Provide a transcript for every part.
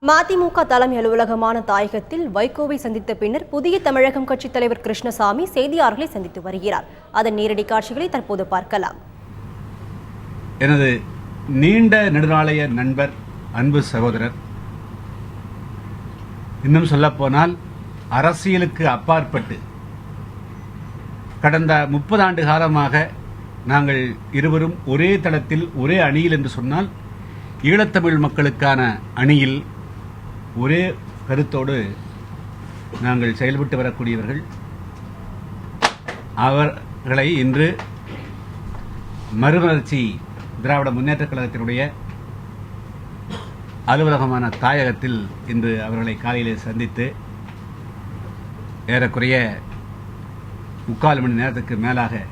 மதிமுக தலைமை அலுவலகமான தாயகத்தில் வைகோவை சந்தித்த பின்னர் புதிய தமிழகம் கட்சித் தலைவர் கிருஷ்ணசாமி செய்தியாளர்களை சந்தித்து வருகிறார். அதன் நேரடி காட்சிகளை தற்போது பார்க்கலாம். எனது நீண்ட நெடுநாளைய நண்பர், அன்பு சகோதரர், இன்னும் சொல்லப்போனால் அரசியலுக்கு அப்பாற்பட்டு கடந்த 30 ஆண்டு காலமாக நாங்கள் இருவரும் ஒரே தளத்தில் ஒரே அணியில் என்று சொன்னால் ஈழத்தமிழ் மக்களுக்கான அணியில் ஒரே கருத்தோடு நாங்கள் செயல்பட்டு வரக்கூடியவர்கள். அவர்களை இன்று மறுமலர்ச்சி திராவிட முன்னேற்றக் கழகத்தினுடைய அலுவலகமான தாயகத்தில் இன்று அவர்களை காலையிலே சந்தித்து ஏறக்குறைய 3/4 மணி நேரத்துக்கு மேலாக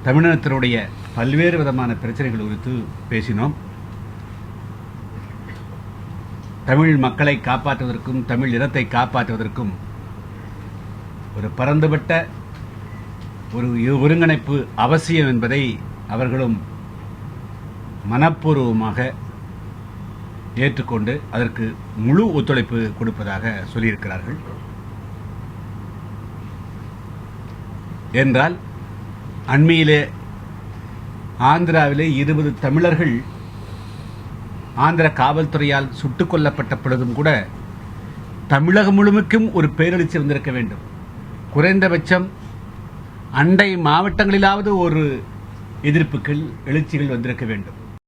தமிழினத்தினுடைய பல்வேறு விதமான பிரச்சனைகள் குறித்து பேசினோம். தமிழ் மக்களை காப்பாற்றுவதற்கும் தமிழ் இனத்தை காப்பாற்றுவதற்கும் ஒரு பரந்துபட்ட ஒரு ஒருங்கிணைப்பு அவசியம் என்பதை அவர்களும் மனப்பூர்வமாக ஏற்றுக்கொண்டு அதற்கு முழு ஒத்துழைப்பு கொடுப்பதாக சொல்லியிருக்கிறார்கள். என்றால் அண்மையிலே ஆந்திராவிலே 20 தமிழர்கள் ஆந்திர காவல்துறையால் சுட்டுக் கொல்லப்பட்ட பொழுதும் கூட தமிழகம் முழுமைக்கும் ஒரு பேரெழுச்சி வந்திருக்க வேண்டும். குறைந்தபட்சம் அண்டை மாவட்டங்களிலாவது ஒரு எதிர்ப்புகள், எழுச்சிகள் வந்திருக்க வேண்டும்.